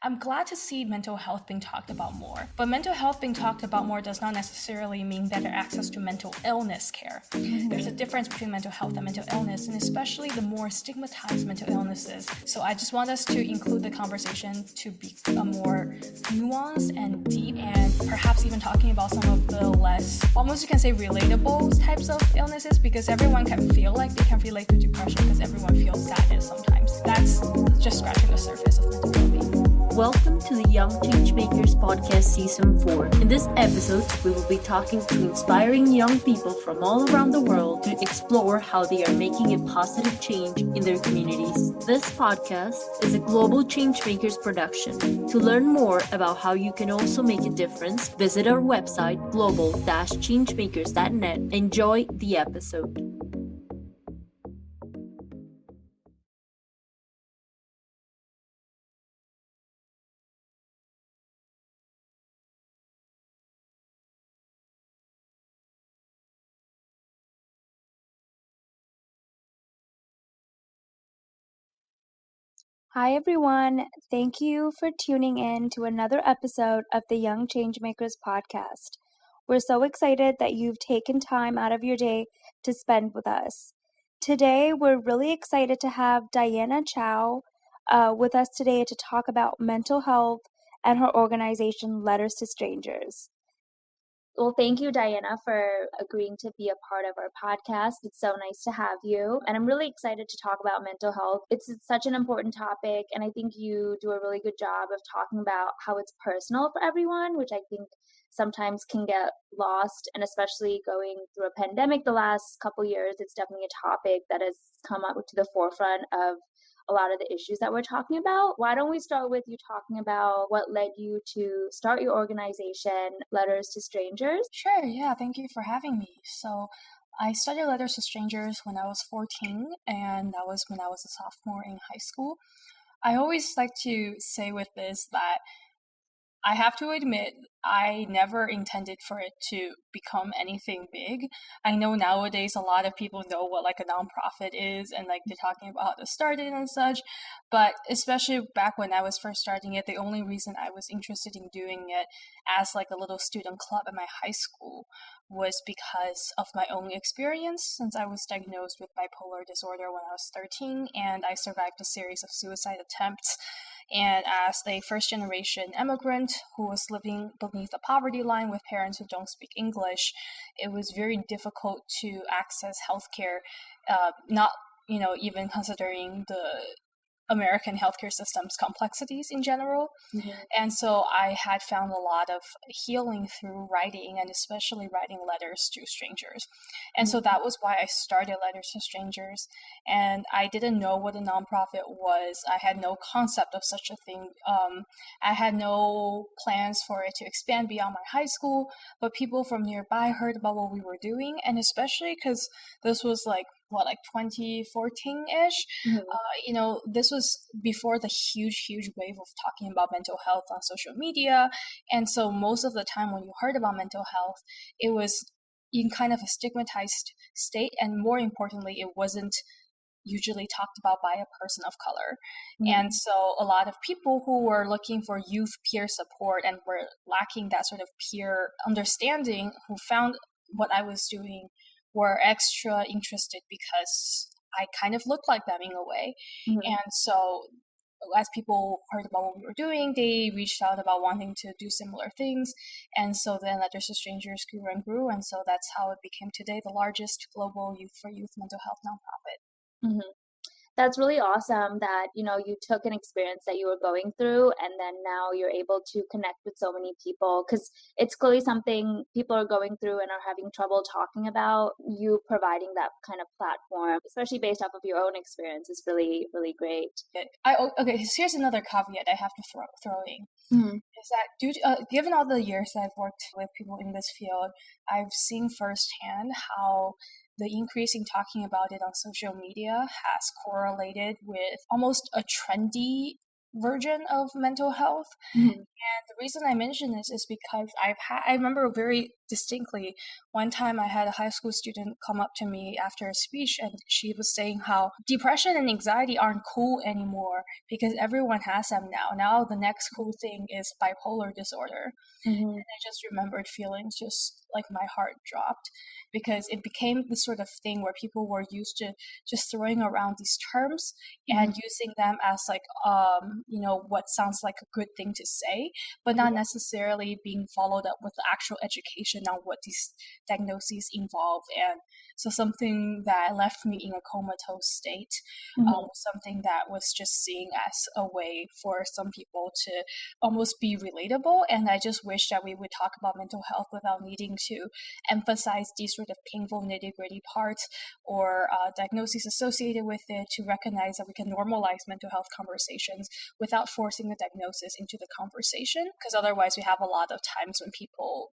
I'm glad to see mental health being talked about more. But mental health being talked about more does not necessarily mean better access to mental illness care. There's a difference between mental health and mental illness, and especially the more stigmatized mental illnesses. So I just want us to include the conversation to be a more nuanced and deep, and perhaps even talking about some of the less, almost you can say, relatable types of illnesses, because everyone can feel like they can relate to depression because everyone feels sadness sometimes. That's just scratching the surface of mental well-being. Welcome to the Young Changemakers podcast season 4. In this episode, we will be talking to inspiring young people from all around the world to explore how they are making a positive change in their communities. This podcast is a global Changemakers production. To learn more about how you can also make a difference, visit our website global-changemakers.net. Enjoy the episode. Hi everyone, thank you for tuning in to another episode of the Young Changemakers podcast. We're so excited that you've taken time out of your day to spend with us. Today, we're really excited to have Diana Chao with us today to talk about mental health and her organization Letters to Strangers. Well, thank you, Diana, for agreeing to be a part of our podcast. It's so nice to have you. And I'm really excited to talk about mental health. It's such an important topic, and I think you do a really good job of talking about how it's personal for everyone, which I think sometimes can get lost. And especially going through a pandemic the last couple years, it's definitely a topic that has come up to the forefront of a lot of the issues that we're talking about. Why don't we start with you talking about what led you to start your organization, Letters to Strangers? Sure, yeah, thank you for having me. So I started Letters to Strangers when I was 14, and that was when I was a sophomore in high school. I always like to say with this that I have to admit, I never intended for it to become anything big. I know nowadays a lot of people know what like a nonprofit is and like they're talking about how to start it and such. But especially back when I was first starting it, the only reason I was interested in doing it as like a little student club at my high school was because of my own experience, since I was diagnosed with bipolar disorder when I was 13 and I survived a series of suicide attempts. And as a first generation immigrant who was living beneath the poverty line with parents who don't speak English, it was very difficult to access healthcare, not, even considering the American healthcare system's complexities in general. Mm-hmm. And so I had found a lot of healing through writing, and especially writing letters to strangers. And so that was why I started Letters to Strangers. And I didn't know what a nonprofit was. I had no concept of such a thing. I had no plans for it to expand beyond my high school, but people from nearby heard about what we were doing. And especially because this was like 2014-ish. This was before the huge wave of talking about mental health on social media. And so most of the time when you heard about mental health, it was in kind of a stigmatized state. And more importantly, it wasn't usually talked about by a person of color. And so a lot of people who were looking for youth peer support and were lacking that sort of peer understanding, who found what I was doing, were extra interested because I kind of looked like them in a way. And so as people heard about what we were doing, they reached out about wanting to do similar things. And so then Letters to Strangers grew and grew. And so that's how it became today the largest global youth for youth mental health nonprofit. Mm-hmm. That's really awesome that, you took an experience that you were going through and then now you're able to connect with so many people, because it's clearly something people are going through and are having trouble talking about. You providing that kind of platform, especially based off of your own experience, is really, really great. Okay, so here's another caveat I have to throw in. Is that given all the years I've worked with people in this field, I've seen firsthand how the increase in talking about it on social media has correlated with almost a trendy version of mental health. Mhm. And the reason I mention this is because I remember very distinctly one time I had a high school student come up to me after a speech, and she was saying how depression and anxiety aren't cool anymore because everyone has them now. Now the next cool thing is bipolar disorder. Mhm. I just remembered feeling just like my heart dropped because it became this sort of thing where people were used to just throwing around these terms and Mhm. using them as like what sounds like a good thing to say, but not Yeah. necessarily being followed up with the actual education on what these diagnoses involve. And so something that left me in a comatose state Mhm. was something that was just seen as a way for some people to almost be relatable. And I just wish that we would talk about mental health without needing to emphasize these sort of painful nitty gritty parts or diagnoses associated with it, to recognize that we can normalize mental health conversations without forcing the diagnosis into the conversation. Because otherwise, we have a lot of times when people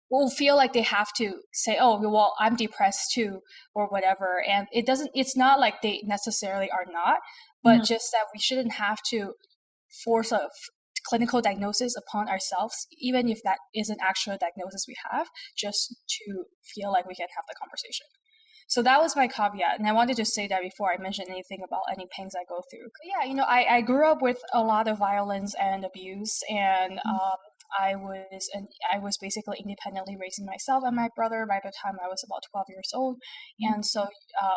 will feel like they have to say, oh, well, I'm depressed too, or whatever. And it's not like they necessarily are not, but Mhm. just that we shouldn't have to force a clinical diagnosis upon ourselves, even if that isn't actually a diagnosis we have, just to feel like we can have the conversation. So that was my caveat, and I wanted to say that before I mention anything about any pains I go through. Yeah, I grew up with a lot of violence and abuse, and I was basically independently raising myself and my brother by the time I was about 12 years old, Mhm. and so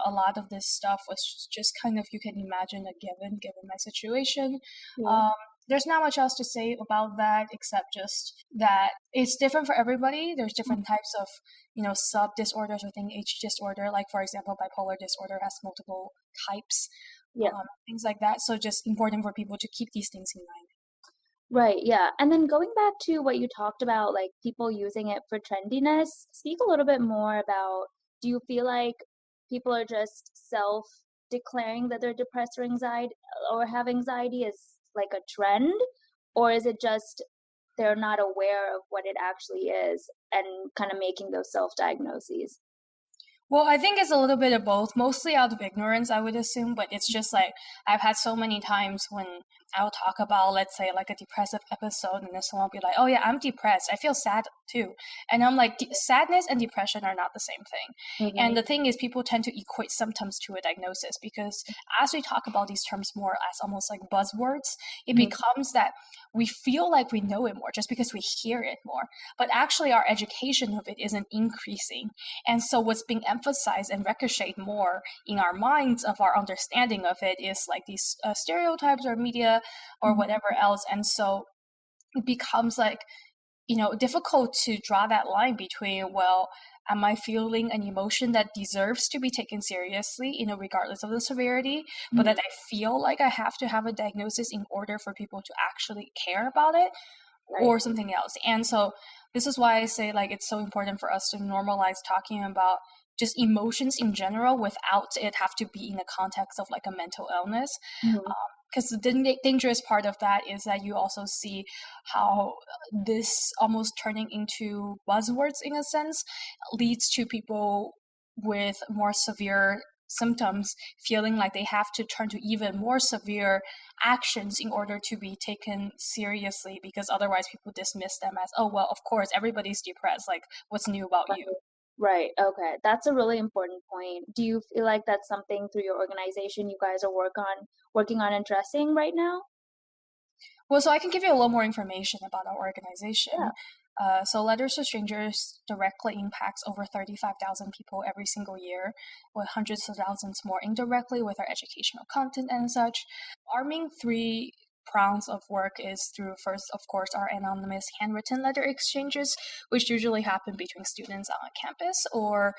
a lot of this stuff was just kind of, you can imagine, a given my situation. Yeah. Um, there's not much else to say about that except just that it's different for everybody. There's different types of sub disorders within each disorder. Like, for example, bipolar disorder has multiple types, Yeah. things like that. So just important for people to keep these things in mind. Right, yeah. And then going back to what you talked about, like people using it for trendiness, speak a little bit more about, do you feel like people are just self declaring that they're depressed or have anxiety as like a trend? Or is it just they're not aware of what it actually is and kind of making those self diagnoses? Well, I think it's a little bit of both, mostly out of ignorance, I would assume, but it's just like I've had so many times when I'll talk about, let's say, like a depressive episode, and then someone will be like, oh, yeah, I'm depressed. I feel sad too. And I'm like, sadness and depression are not the same thing. And Mm-hmm. the thing is, people tend to equate symptoms to a diagnosis because as we talk about these terms more as almost like buzzwords, it becomes that we feel like we know it more just because we hear it more. But actually, our education of it isn't increasing. And so what's being emphasized and ricocheted more in our minds of our understanding of it is like these stereotypes or media or Mm-hmm. whatever else. And so it becomes like, difficult to draw that line between, well, am I feeling an emotion that deserves to be taken seriously, regardless of the severity, but that I feel like I have to have a diagnosis in order for people to actually care about it, Right. or something else. And so this is why I say like it's so important for us to normalize talking about just emotions in general without it have to be in the context of like a mental illness. Mm-hmm. Because the dangerous part of that is that you also see how this almost turning into buzzwords in a sense leads to people with more severe symptoms feeling like they have to turn to even more severe actions in order to be taken seriously, because otherwise people dismiss them as, oh, well, of course everybody's depressed, like what's new about Right. you. Right. Okay. That's a really important point. Do you feel like that's something through your organization you guys are working on addressing right now? Well, so I can give you a little more information about our Yeah. organization. So Letters to Strangers directly impacts over 35,000 people every single year, with hundreds of thousands more indirectly with our educational content and such. Our main three prongs of work is through, first, of course, our anonymous handwritten letter exchanges, which usually happen between students on campus, or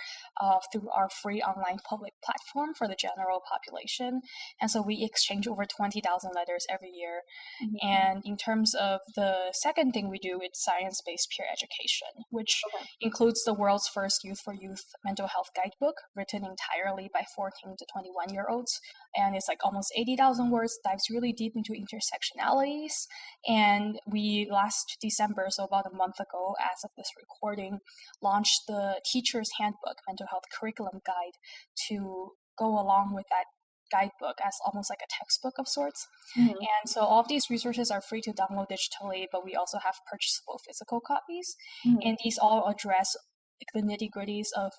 through our free online public platform for the general population. And so we exchange over 20,000 letters every year. Mhm. And in terms of the second thing we do, it's science-based peer education, which Okay. includes the world's first Youth for Youth mental health guidebook, written entirely by 14 to 21-year-olds. And it's like almost 80,000 words, dives really deep into intersectionalities. And we last December, so about a month ago, as of this recording, launched the Teacher's Handbook Mental Health Curriculum Guide to go along with that guidebook as almost like a textbook of sorts. Mhm. And so all of these resources are free to download digitally, but we also have purchasable physical copies. Mhm. And these all address the nitty-gritties of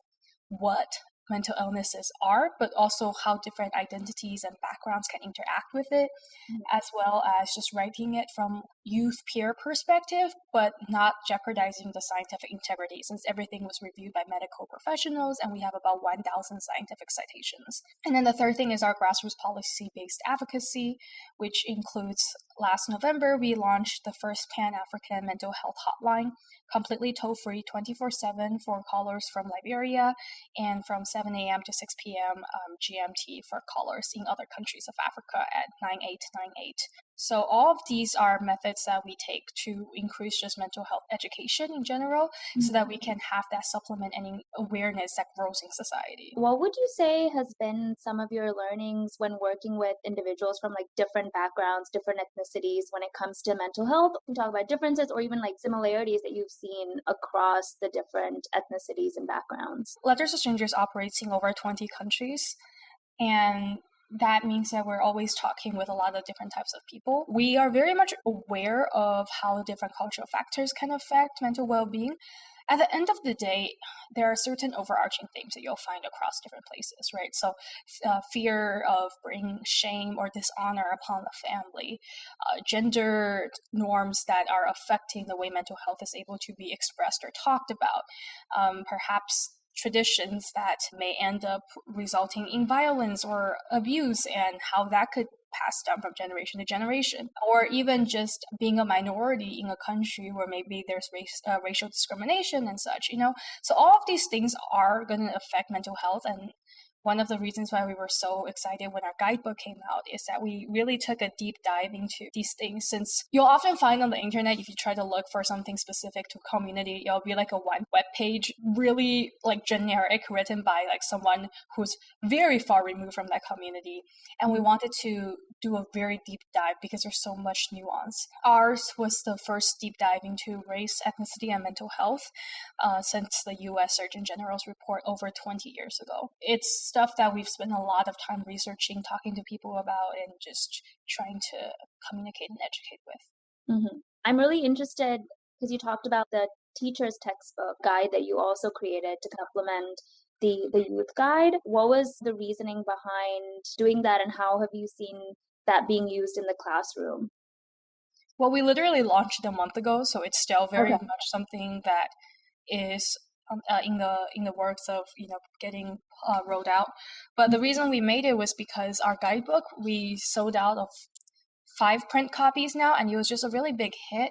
what mental illnesses are, but also how different identities and backgrounds can interact with it, as well as just writing it from youth peer perspective, but not jeopardizing the scientific integrity, since everything was reviewed by medical professionals and we have about 1,000 scientific citations. And then the third thing is our grassroots policy-based advocacy, which includes last November, we launched the first Pan-African mental health hotline, completely toll-free 24/7 for callers from Liberia and from 7 a.m. to 6 p.m. GMT for callers in other countries of Africa at 9898. So all of these are methods that we take to increase just mental health education in general, so that we can have that supplement any awareness that grows in society. What would you say has been some of your learnings when working with individuals from like different backgrounds, different ethnicities when it comes to mental health? We can talk about differences or even like similarities that you've seen across the different ethnicities and backgrounds. Letters to Strangers operates in over 20 countries, and that means that we're always talking with a lot of different types of people. We are very much aware of how different cultural factors can affect mental well-being. At the end of the day, there are certain overarching themes that you'll find across different places, right? So fear of bringing shame or dishonor upon the family, gender norms that are affecting the way mental health is able to be expressed or talked about, perhaps traditions that may end up resulting in violence or abuse, and how that could pass down from generation to generation, or even just being a minority in a country where maybe there's racial discrimination and such, So all of these things are going to affect mental health, and one of the reasons why we were so excited when our guidebook came out is that we really took a deep dive into these things, since you'll often find on the internet, if you try to look for something specific to a community, it'll be like a one web page, really like generic, written by like someone who's very far removed from that community. And we wanted to do a very deep dive because there's so much nuance. Ours was the first deep dive into race, ethnicity, and mental health since the US Surgeon General's report over 20 years ago. It's stuff that we've spent a lot of time researching, talking to people about, and just trying to communicate and educate with. I'm really interested because you talked about the teacher's textbook guide that you also created to complement the youth guide. What was the reasoning behind doing that, and how have you seen that being used in the classroom? Well, we literally launched it a month ago, so it's still very Okay. much something that is in the works of getting rolled out. But the reason we made it was because our guidebook, we sold out of 5 print copies now, and it was just a really big hit.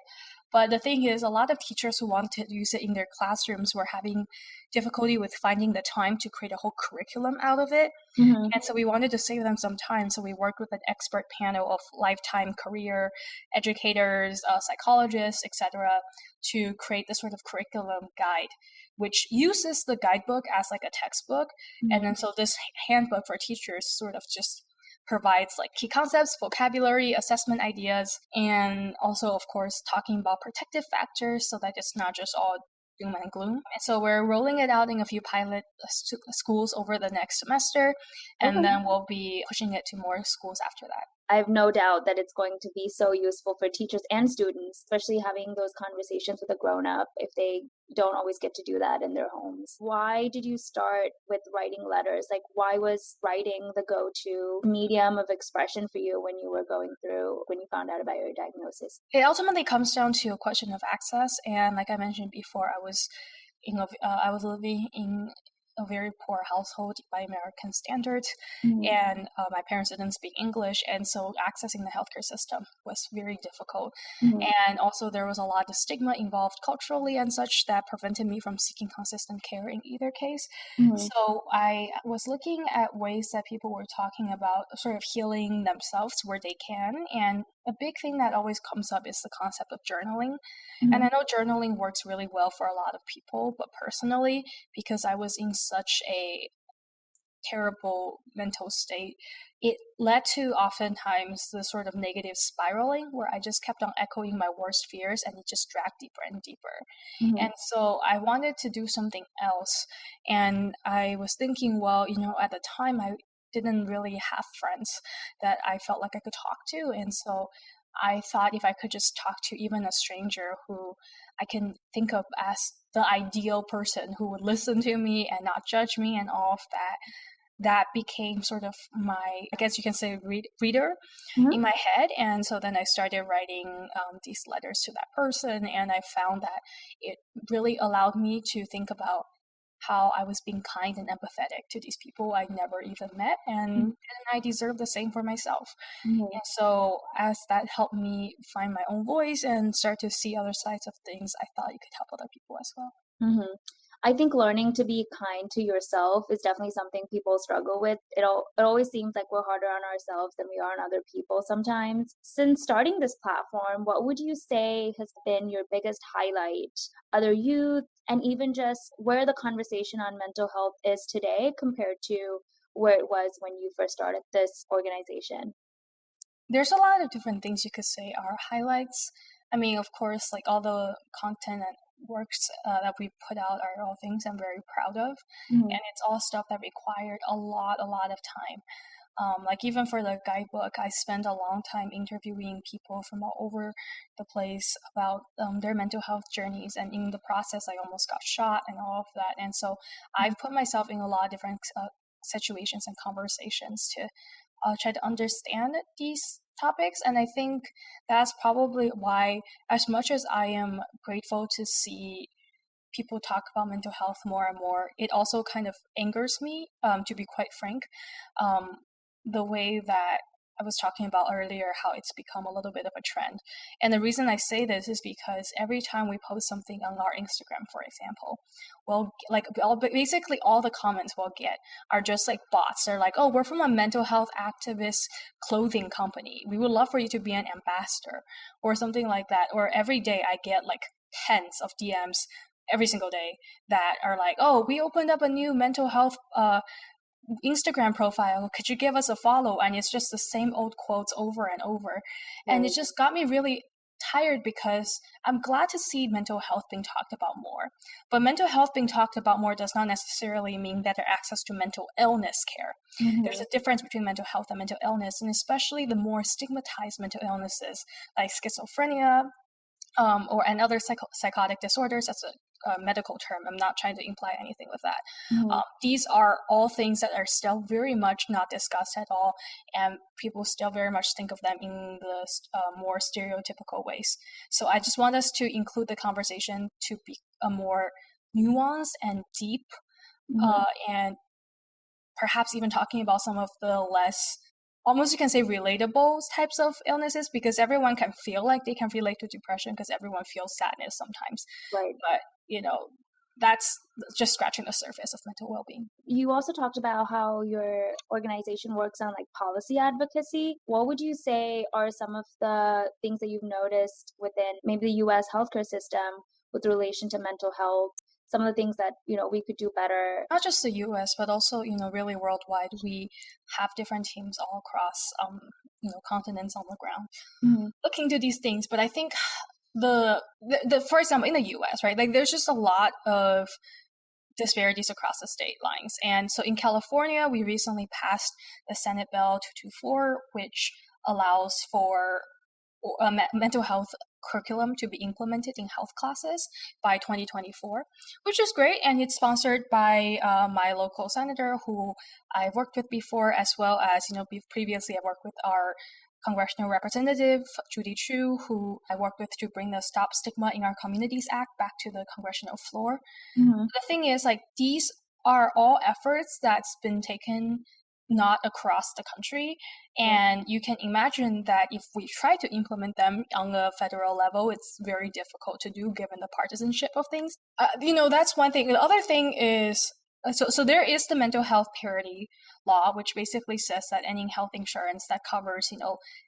But the thing is, a lot of teachers who wanted to use it in their classrooms were having difficulty with finding the time to create a whole curriculum out of it. And so we wanted to save them some time. So we worked with an expert panel of lifetime career educators, psychologists, etc., to create this sort of curriculum guide, which uses the guidebook as like a textbook. And then so this handbook for teachers sort of just provides like key concepts, vocabulary, assessment ideas, and also, of course, talking about protective factors so that it's not just all doom and gloom. And so we're rolling it out in a few pilot schools over the next semester, and then we'll be pushing it to more schools after that. I have no doubt that it's going to be so useful for teachers and students, especially having those conversations with a grown-up if they don't always get to do that in their homes. Why did you start with writing letters? Like, why was writing the go-to medium of expression for you when you found out about your diagnosis? It ultimately comes down to a question of access, and like I mentioned before, I was living in a very poor household by American standards, and my parents didn't speak English, and so accessing the healthcare system was very difficult. And also there was a lot of stigma involved culturally and such that prevented me from seeking consistent care in either case. So I was looking at ways that people were talking about sort of healing themselves where they can, and a big thing that always comes up is the concept of journaling. And I know journaling works really well for a lot of people, but personally, because I was in such a terrible mental state, it led to oftentimes the sort of negative spiraling where I just kept on echoing my worst fears, and it just dragged deeper and deeper. And so I wanted to do something else. And I was thinking, well, at the time didn't really have friends that I felt like I could talk to. And so I thought if I could just talk to even a stranger who I can think of as the ideal person who would listen to me and not judge me and all of that, that became sort of my, I guess you can say, reader in my head. And so then I started writing these letters to that person, and I found that it really allowed me to think about how I was being kind and empathetic to these people I never even met, and I deserve the same for myself. Mm-hmm. And so as that helped me find my own voice and start to see other sides of things, I thought it could help other people as well. Mm-hmm. I think learning to be kind to yourself is definitely something people struggle with. It always seems like we're harder on ourselves than we are on other people sometimes. Since starting this platform, what would you say has been your biggest highlight, other youth, and even just where the conversation on mental health is today compared to where it was when you first started this organization? There's a lot of different things you could say are highlights. I mean, of course, like all the content and works that we put out are all things I'm very proud of, Mm-hmm. and it's all stuff that required a lot of time. Like even for the guidebook, I spent a long time interviewing people from all over the place about their mental health journeys, and in the process, I almost got shot and all of that. And so I've put myself in a lot of different situations and conversations to try to understand these topics. And I think that's probably why, as much as I am grateful to see people talk about mental health more and more, it also kind of angers me, to be quite frank. The way that I was talking about earlier, how it's become a little bit of a trend. And the reason I say this is because every time we post something on our Instagram, for example, basically all the comments we'll get are just like bots. They're like, oh, we're from a mental health activist clothing company. We would love for you to be an ambassador or something like that. Or every day I get like tens of DMs every single day that are like, oh, we opened up a new mental health Instagram profile. Could you give us a follow? And it's just the same old quotes over and over. And it just got me really tired because I'm glad to see mental health being talked about more. But mental health being talked about more does not necessarily mean better access to mental illness care. Mm-hmm. There's a difference between mental health and mental illness, and especially the more stigmatized mental illnesses like schizophrenia, and other psychotic disorders. That's a medical term. I'm not trying to imply anything with that. Mm-hmm. These are all things that are still very much not discussed at all, and people still very much think of them in the more stereotypical ways. So I just want us to include the conversation to be a more nuanced and deep, and perhaps even talking about some of the less, almost you can say, relatable types of illnesses, because everyone can feel like they can relate to depression because everyone feels sadness sometimes. Right. But, that's just scratching the surface of mental well-being. You also talked about how your organization works on like policy advocacy. What would you say are some of the things that you've noticed within maybe the US healthcare system with relation to mental health? Some of the things that, we could do better. Not just the US, but also, really worldwide. We have different teams all across, continents on the ground looking to these things. But I think the for example, in the US, right, like there's just a lot of disparities across the state lines. And so in California, we recently passed the Senate Bill 224, which allows for mental health curriculum to be implemented in health classes by 2024, which is great. And it's sponsored by my local senator who I've worked with before, as well as, previously I worked with our congressional representative, Judy Chu, who I worked with to bring the Stop Stigma in Our Communities Act back to the congressional floor. The thing is, like, these are all efforts that's been taken not across the country. And you can imagine that if we try to implement them on a federal level, it's very difficult to do given the partisanship of things. That's one thing. The other thing is, so there is the mental health parity law, which basically says that any health insurance that covers,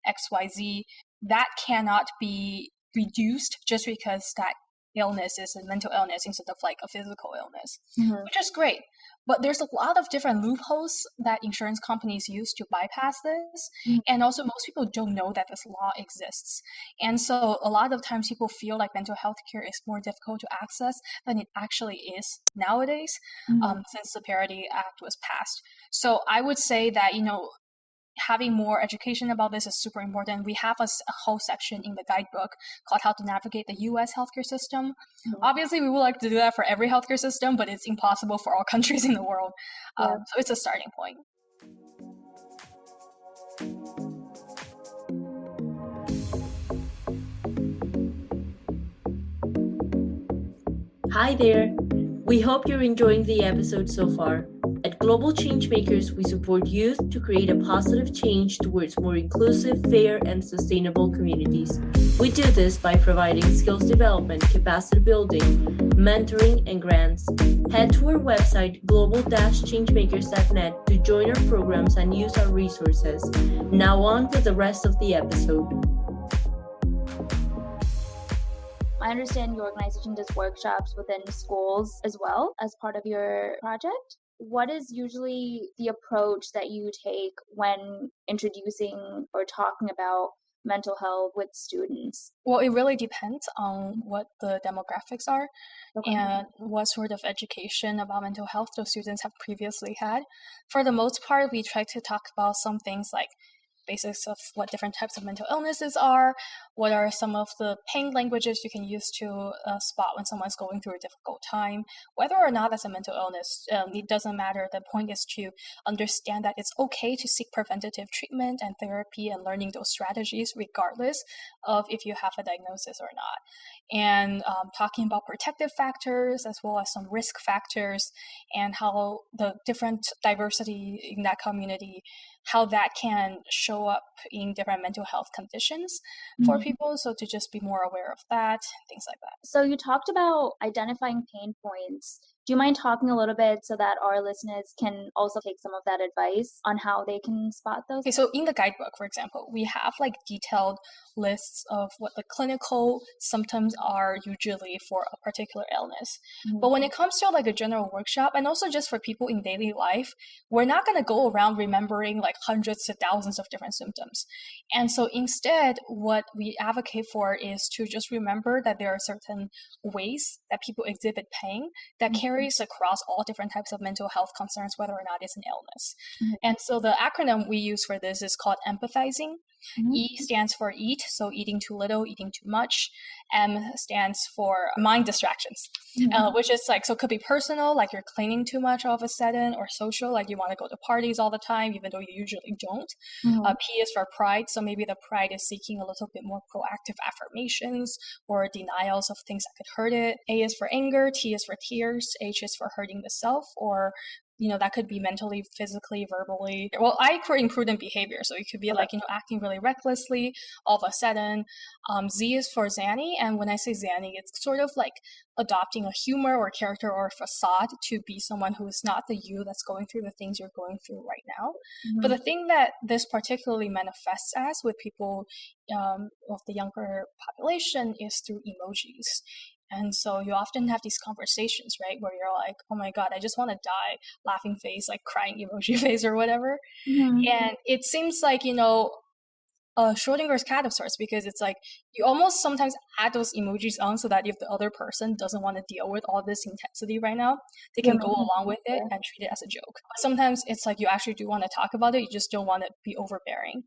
XYZ, that cannot be reduced just because that illness is a mental illness instead of like a physical illness, which is great. But there's a lot of different loopholes that insurance companies use to bypass this. And also, most people don't know that this law exists. And so, a lot of times, people feel like mental health care is more difficult to access than it actually is nowadays, since the Parity Act was passed. So, I would say that, having more education about this is super important. We have a whole section in the guidebook called How to Navigate the US Healthcare System. Obviously, we would like to do that for every healthcare system, but it's impossible for all countries in the world. So it's a starting point. Hi there! We hope you're enjoying the episode so far. At Global Changemakers, we support youth to create a positive change towards more inclusive, fair, and sustainable communities. We do this by providing skills development, capacity building, mentoring, and grants. Head to our website, global-changemakers.net, to join our programs and use our resources. Now on with the rest of the episode. I understand your organization does workshops within schools as well as part of your project. What is usually the approach that you take when introducing or talking about mental health with students? Well, it really depends on what the demographics are and what sort of education about mental health those students have previously had. For the most part, we try to talk about some things like basics of what different types of mental illnesses are, what are some of the pain languages you can use to spot when someone's going through a difficult time. Whether or not that's a mental illness, it doesn't matter. The point is to understand that it's okay to seek preventative treatment and therapy and learning those strategies regardless of if you have a diagnosis or not. And talking about protective factors as well as some risk factors and how the different diversity in that community, how that can show up in different mental health conditions for people. So to just be more aware of that, things like that. So you talked about identifying pain points. Do you mind talking a little bit so that our listeners can also take some of that advice on how they can spot those? Okay, so in the guidebook, for example, we have like detailed lists of what the clinical symptoms are usually for a particular illness. But when it comes to like a general workshop, and also just for people in daily life, we're not going to go around remembering like hundreds to thousands of different symptoms. And so instead, what we advocate for is to just remember that there are certain ways that people exhibit pain that carries across all different types of mental health concerns, whether or not it's an illness. And so the acronym we use for this is called empathizing. E stands for eat, so eating too little, eating too much. M stands for mind distractions, which is like, so it could be personal, like you're cleaning too much all of a sudden, or social, like you want to go to parties all the time, even though you usually don't. P is for pride, so maybe the pride is seeking a little bit more proactive affirmations or denials of things that could hurt it. A is for anger, T is for tears, H is for hurting the self, or that could be mentally, physically, verbally. Well, I create imprudent behavior. So it could be like, acting really recklessly all of a sudden. Z is for zany. And when I say zany, it's sort of like adopting a humor or character or a facade to be someone who is not the you that's going through the things you're going through right now. But the thing that this particularly manifests as with people of the younger population is through emojis. And so you often have these conversations, right, where you're like, oh my God, I just want to die, laughing face, like crying emoji face or whatever. And it seems like, Schrodinger's cat of sorts, because it's like you almost sometimes add those emojis on so that if the other person doesn't want to deal with all this intensity right now, they can go along with it and treat it as a joke. Sometimes it's like you actually do want to talk about it, you just don't want to be overbearing.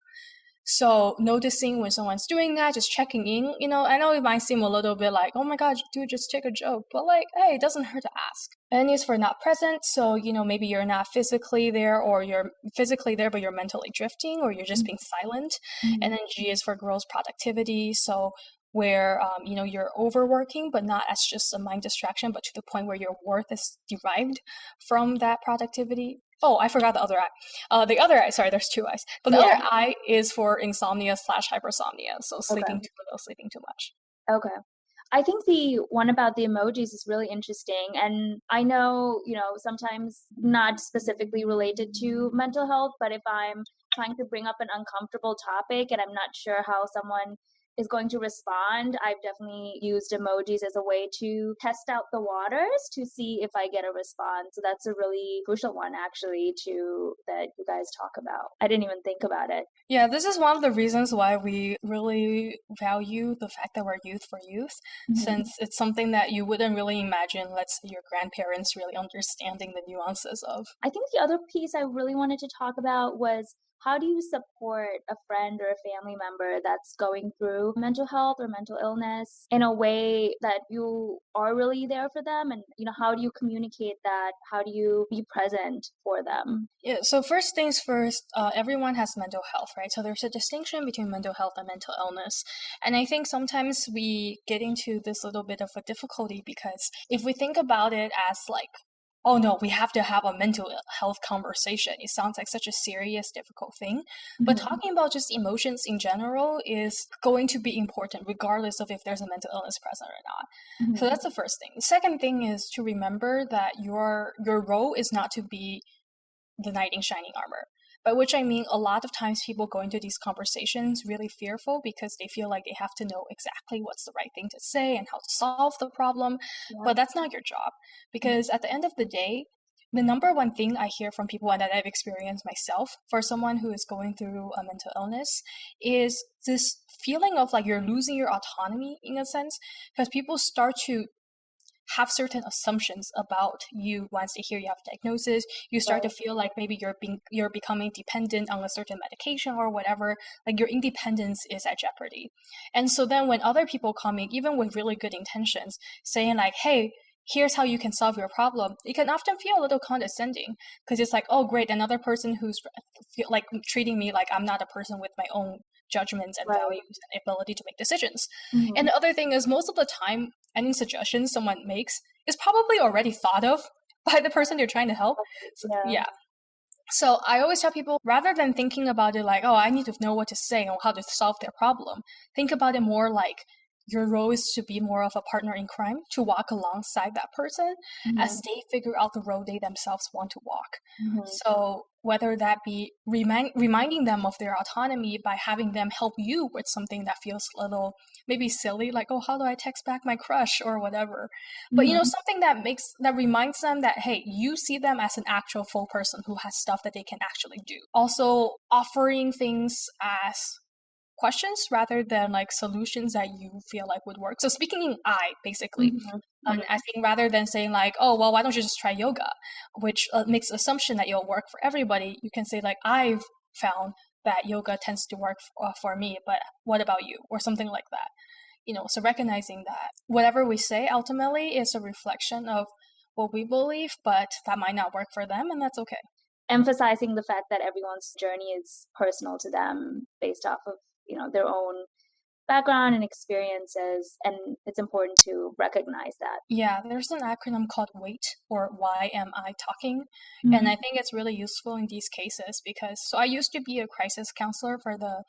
So noticing when someone's doing that, just checking in, I know it might seem a little bit like, oh my God, dude, just take a joke. But like, hey, it doesn't hurt to ask. N is for not present. So, maybe you're not physically there, or you're physically there, but you're mentally drifting, or you're just being silent. And then G is for gross productivity. So where, you're overworking, but not as just a mind distraction, but to the point where your worth is derived from that productivity. Oh, I forgot the other eye. The other eye, sorry, there's two eyes. But the other eye is for insomnia/hypersomnia. So sleeping too little, sleeping too much. Okay. I think the one about the emojis is really interesting. And I know, sometimes not specifically related to mental health, but if I'm trying to bring up an uncomfortable topic and I'm not sure how someone is going to respond. I've definitely used emojis as a way to test out the waters to see if I get a response. So that's a really crucial one actually to that you guys talk about. I didn't even think about it. Yeah, this is one of the reasons why we really value the fact that we're youth for youth, since it's something that you wouldn't really imagine, let's say, your grandparents really understanding the nuances of. I think the other piece I really wanted to talk about was how do you support a friend or a family member that's going through mental health or mental illness in a way that you are really there for them? And, how do you communicate that? How do you be present for them? Yeah, so first things first, everyone has mental health, right? So there's a distinction between mental health and mental illness. And I think sometimes we get into this little bit of a difficulty because if we think about it as like, oh no, we have to have a mental health conversation. It sounds like such a serious, difficult thing. But talking about just emotions in general is going to be important regardless of if there's a mental illness present or not. So that's the first thing. The second thing is to remember that your role is not to be the knight in shining armor. By which I mean a lot of times people go into these conversations really fearful because they feel like they have to know exactly what's the right thing to say and how to solve the problem. But that's not your job. Because at the end of the day, the number one thing I hear from people and that I've experienced myself for someone who is going through a mental illness is this feeling of like you're losing your autonomy in a sense, because people start to have certain assumptions about you once they hear you have a diagnosis. You start to feel like maybe you're becoming dependent on a certain medication or whatever, like your independence is at jeopardy. And so then when other people come in, even with really good intentions, saying like, hey, here's how you can solve your problem, it can often feel a little condescending because it's like, oh great, another person who's like treating me like I'm not a person with my own judgments and values and ability to make decisions. And the other thing is, most of the time, any suggestion someone makes is probably already thought of by the person they're trying to help. So, yeah. So I always tell people, rather than thinking about it like, oh, I need to know what to say or how to solve their problem, think about it more like your role is to be more of a partner in crime, to walk alongside that person as they figure out the road they themselves want to walk. So whether that be reminding them of their autonomy by having them help you with something that feels a little maybe silly, like, oh, how do I text back my crush or whatever. But something that reminds them that, hey, you see them as an actual full person who has stuff that they can actually do. Also offering things as questions rather than like solutions that you feel like would work. So speaking in I, basically. I think rather than saying like, oh, well, why don't you just try yoga, which makes the assumption that it'll work for everybody, you can say like, I've found that yoga tends to work for me, but what about you? Or something like that. So recognizing that whatever we say ultimately is a reflection of what we believe, but that might not work for them, and that's okay. Emphasizing the fact that everyone's journey is personal to them based off of their own background and experiences, and it's important to recognize that. Yeah, there's an acronym called WAIT, or Why Am I Talking? And I think it's really useful in these cases because, so I used to be a crisis counselor for the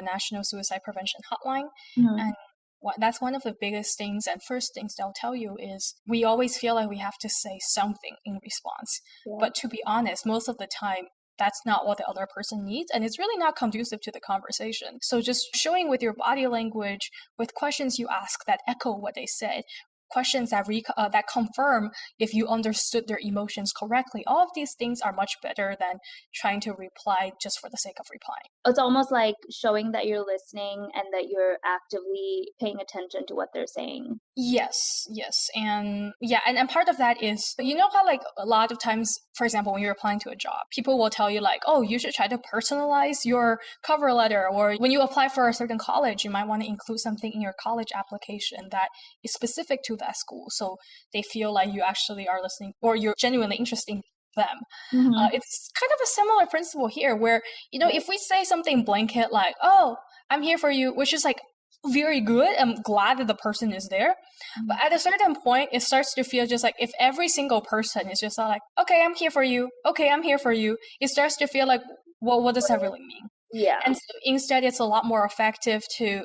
National Suicide Prevention Hotline, and that's one of the biggest things and first things they'll tell you is we always feel like we have to say something in response. But to be honest, most of the time, that's not what the other person needs, and it's really not conducive to the conversation. So just showing with your body language, with questions you ask that echo what they said, questions that confirm if you understood their emotions correctly, all of these things are much better than trying to reply just for the sake of replying. It's almost like showing that you're listening and that you're actively paying attention to what they're saying. Yes. And part of that is, how like a lot of times, for example, when you're applying to a job, people will tell you like, oh, you should try to personalize your cover letter, or when you apply for a certain college, you might want to include something in your college application that is specific to that school, so they feel like you actually are listening or you're genuinely interested in them. It's kind of a similar principle here where, if we say something blanket like, oh, I'm here for you, which is like very good, I'm glad that the person is there, but at a certain point it starts to feel just like if every single person is just like, okay, I'm here for you, it starts to feel like, well, what does that really mean? And so instead it's a lot more effective to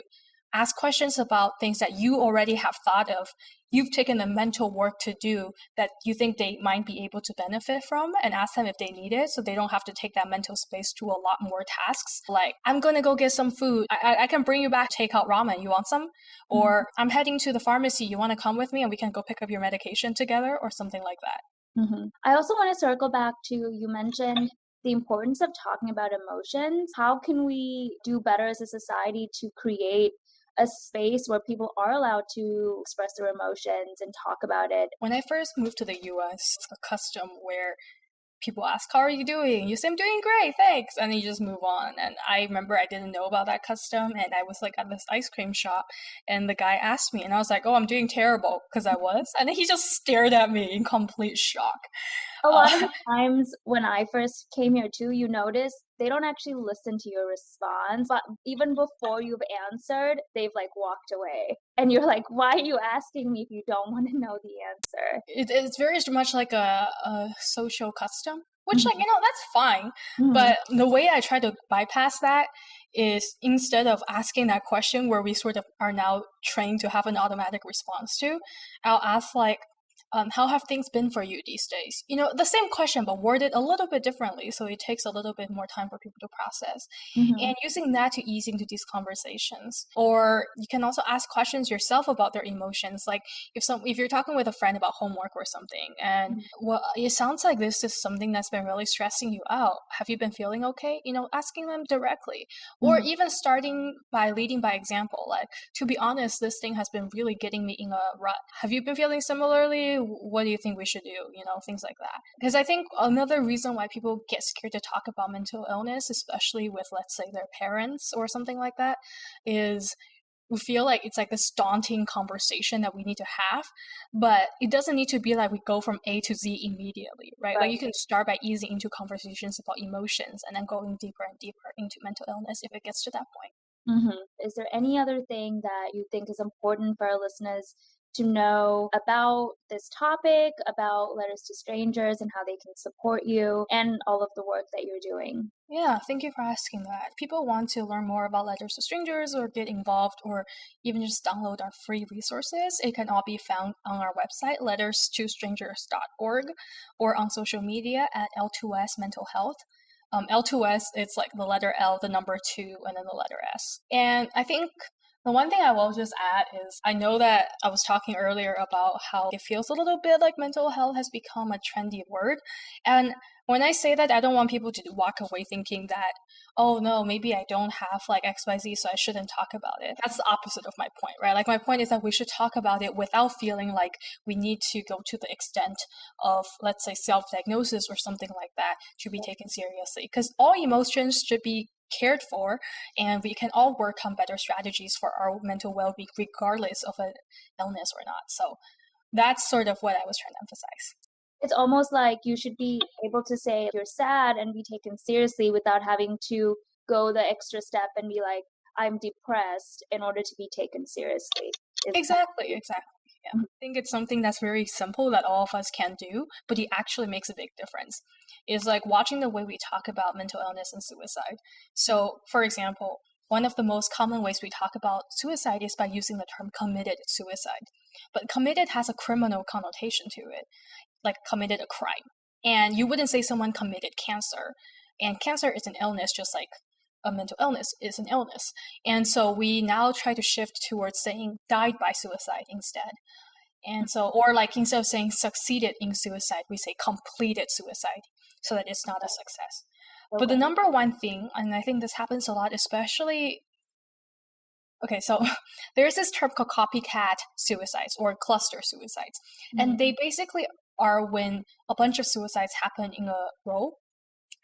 ask questions about things that you already have thought of. You've taken the mental work to do that you think they might be able to benefit from, and ask them if they need it, so they don't have to take that mental space to a lot more tasks. Like, I'm gonna go get some food. I can bring you back takeout ramen. You want some? Or I'm heading to the pharmacy. You want to come with me and we can go pick up your medication together, or something like that. I also want to circle back to, you mentioned the importance of talking about emotions. How can we do better as a society to create a space where people are allowed to express their emotions and talk about it? When I first moved to the US, it's a custom where people ask, how are you doing? You say, I'm doing great, thanks. And you just move on. And I remember I didn't know about that custom. And I was like at this ice cream shop. And the guy asked me. And I was like, oh, I'm doing terrible. Because I was. And then he just stared at me in complete shock. A lot of the times when I first came here too, you notice they don't actually listen to your response. But even before you've answered, they've like walked away. And you're like, why are you asking me if you don't want to know the answer? It's very much like a social custom, which, like, that's fine. But the way I try to bypass that is, instead of asking that question where we sort of are now trained to have an automatic response to, I'll ask like, how have things been for you these days? The same question, but worded a little bit differently, so it takes a little bit more time for people to process. And using that to ease into these conversations. Or you can also ask questions yourself about their emotions. Like, if you're talking with a friend about homework or something, and well, it sounds like this is something that's been really stressing you out. Have you been feeling okay? Asking them directly. Or even starting by leading by example. Like, to be honest, this thing has been really getting me in a rut. Have you been feeling similarly? What do you think we should do? Things like that. Because I think another reason why people get scared to talk about mental illness, especially with, let's say, their parents or something like that, is we feel like it's like this daunting conversation that we need to have, but it doesn't need to be like we go from A to Z immediately, right? Like, you can start by easing into conversations about emotions and then going deeper and deeper into mental illness if it gets to that point. Is there any other thing that you think is important for our listeners to know about this topic, about letters to strangers and how they can support you and all of the work that you're doing? Yeah, thank you for asking that. If people want to learn more about letters to strangers or get involved or even just download our free resources, it can all be found on our website, letterstostrangers.org, or on social media at L2S Mental Health. L2S, it's like the letter L, the number 2, and then the letter S. And I think the one thing I will just add is, I know that I was talking earlier about how it feels a little bit like mental health has become a trendy word. And when I say that, I don't want people to walk away thinking that, oh no, maybe I don't have like XYZ, so I shouldn't talk about it. That's the opposite of my point, right? Like, my point is that we should talk about it without feeling like we need to go to the extent of, let's say, self-diagnosis or something like that to be taken seriously. Because all emotions should be cared for, and we can all work on better strategies for our mental well-being regardless of an illness or not. So that's sort of what I was trying to emphasize. It's almost like you should be able to say you're sad and be taken seriously without having to go the extra step and be like, I'm depressed, in order to be taken seriously. Exactly. Yeah. I think it's something that's very simple that all of us can do, but it actually makes a big difference. It's like watching the way we talk about mental illness and suicide. So, for example, one of the most common ways we talk about suicide is by using the term committed suicide. But committed has a criminal connotation to it, like committed a crime. And you wouldn't say someone committed cancer. And cancer is an illness, just like a mental illness is an illness. And so we now try to shift towards saying died by suicide instead. And so, or like, instead of saying succeeded in suicide, we say completed suicide, so that it's not a success. But the number one thing, and I think this happens a lot, especially, okay, so there's this term called copycat suicides or cluster suicides. And they basically are when a bunch of suicides happen in a row,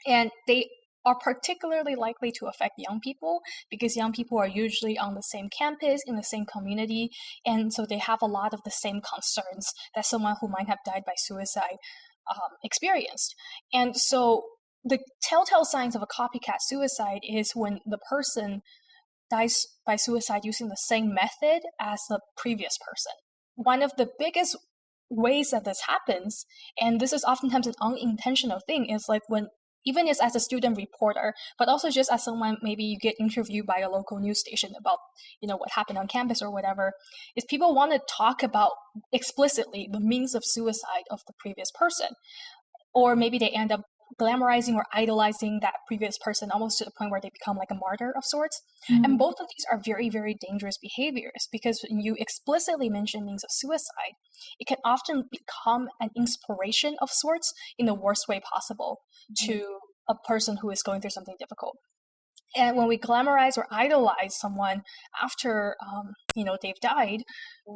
and they are particularly likely to affect young people because young people are usually on the same campus, in the same community, and so they have a lot of the same concerns that someone who might have died by suicide experienced. And so the telltale signs of a copycat suicide is when the person dies by suicide using the same method as the previous person. One of the biggest ways that this happens, and this is oftentimes an unintentional thing, is like when even as a student reporter, but also just as someone, maybe you get interviewed by a local news station about, what happened on campus or whatever, is people want to talk about explicitly the means of suicide of the previous person. Or maybe they end up glamorizing or idolizing that previous person almost to the point where they become like a martyr of sorts. And both of these are very, very dangerous behaviors, because when you explicitly mention means of suicide, it can often become an inspiration of sorts in the worst way possible to a person who is going through something difficult. And when we glamorize or idolize someone after, they've died,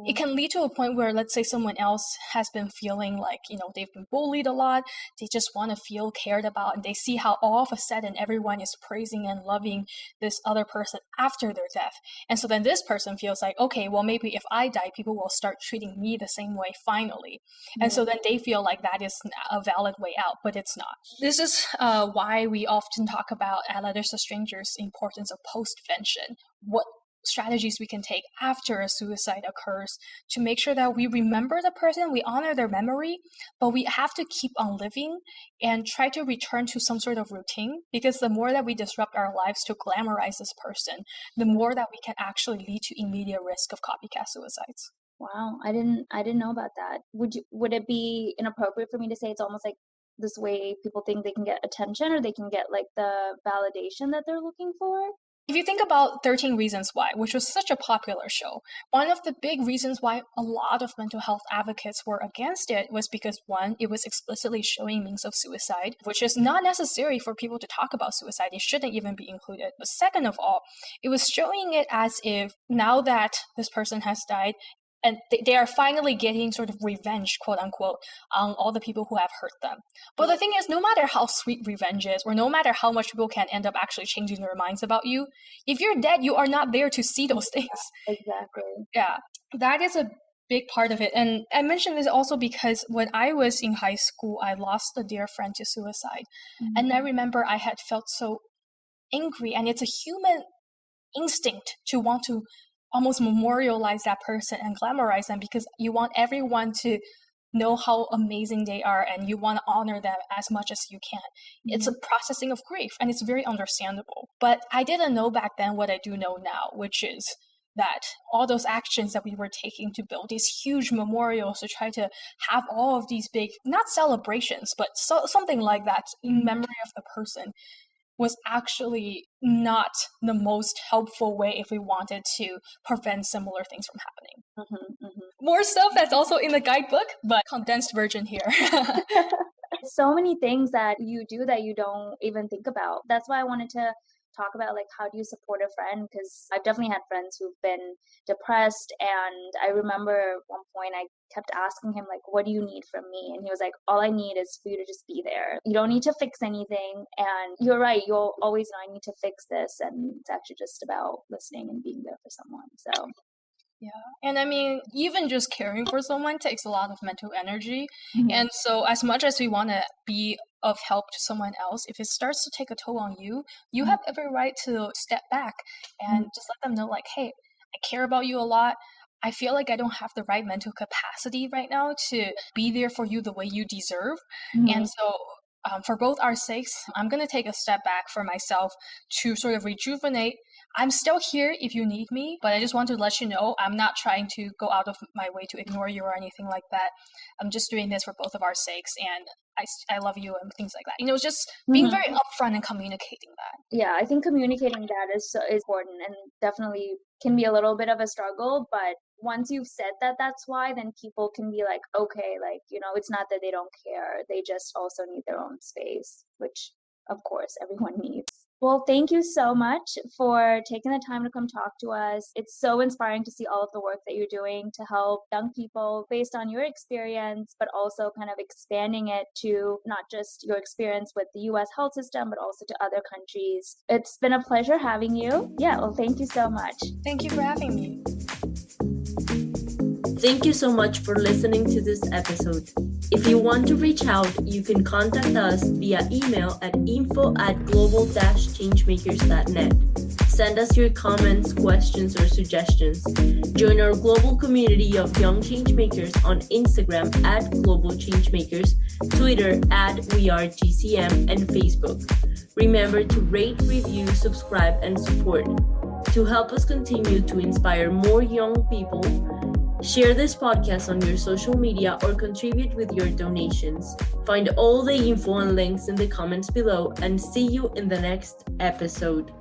it can lead to a point where, let's say, someone else has been feeling like, they've been bullied a lot. They just want to feel cared about, and they see how all of a sudden everyone is praising and loving this other person after their death. And so then this person feels like, okay, well, maybe if I die, people will start treating me the same way finally. And so then they feel like that is a valid way out, but it's not. This is why we often talk about at Letters to Strangers the importance of postvention. What strategies we can take after a suicide occurs to make sure that we remember the person, we honor their memory, but we have to keep on living and try to return to some sort of routine, because the more that we disrupt our lives to glamorize this person, the more that we can actually lead to immediate risk of copycat suicides. Wow, I didn't know about that. Would it be inappropriate for me to say it's almost like this way people think they can get attention, or they can get like the validation that they're looking for? If you think about 13 Reasons Why, which was such a popular show, one of the big reasons why a lot of mental health advocates were against it was because, one, it was explicitly showing means of suicide, which is not necessary for people to talk about suicide. It shouldn't even be included. But second of all, it was showing it as if now that this person has died, and they are finally getting sort of revenge, quote unquote, on all the people who have hurt them. But the thing is, no matter how sweet revenge is, or no matter how much people can end up actually changing their minds about you, if you're dead, you are not there to see those things. Exactly. Yeah, that is a big part of it. And I mentioned this also because when I was in high school, I lost a dear friend to suicide. And I remember I had felt so angry, and it's a human instinct to want to almost memorialize that person and glamorize them, because you want everyone to know how amazing they are, and you want to honor them as much as you can. It's a processing of grief, and it's very understandable. But I didn't know back then what I do know now, which is that all those actions that we were taking to build these huge memorials to try to have all of these big, not celebrations, but something like that in memory of the person, was actually not the most helpful way if we wanted to prevent similar things from happening. More stuff that's also in the guidebook, but condensed version here. So many things that you do that you don't even think about. That's why I wanted to talk about, like, how do you support a friend, because I've definitely had friends who've been depressed, and I remember at one point I kept asking him, like, what do you need from me? And he was like, all I need is for you to just be there. You don't need to fix anything, and you're right, you'll always know I need to fix this, and it's actually just about listening and being there for someone. So yeah. And I mean, even just caring for someone takes a lot of mental energy. And so as much as we want to be of help to someone else, if it starts to take a toll on you, you have every right to step back and just let them know, like, hey, I care about you a lot. I feel like I don't have the right mental capacity right now to be there for you the way you deserve. And so for both our sakes, I'm going to take a step back for myself to sort of rejuvenate. I'm still here if you need me, but I just want to let you know I'm not trying to go out of my way to ignore you or anything like that. I'm just doing this for both of our sakes, and I love you and things like that. You know, just being very upfront and communicating that. Yeah, I think communicating that is important, and definitely can be a little bit of a struggle, but once you've said that that's why, then people can be like, okay, like, you know, it's not that they don't care. They just also need their own space, which of course everyone needs. Well, thank you so much for taking the time to come talk to us. It's so inspiring to see all of the work that you're doing to help young people based on your experience, but also kind of expanding it to not just your experience with the US health system, but also to other countries. It's been a pleasure having you. Yeah, well, thank you so much. Thank you for having me. Thank you so much for listening to this episode. If you want to reach out, you can contact us via email at info@global-changemakers.net. send us your comments, questions, or suggestions. Join our global community of young changemakers on Instagram at Global Changemakers, Twitter at WeAreGCM, and Facebook. Remember to rate, review, subscribe, and support. To help us continue to inspire more young people, share this podcast on your social media or contribute with your donations. Find all the info and links in the comments below, and see you in the next episode.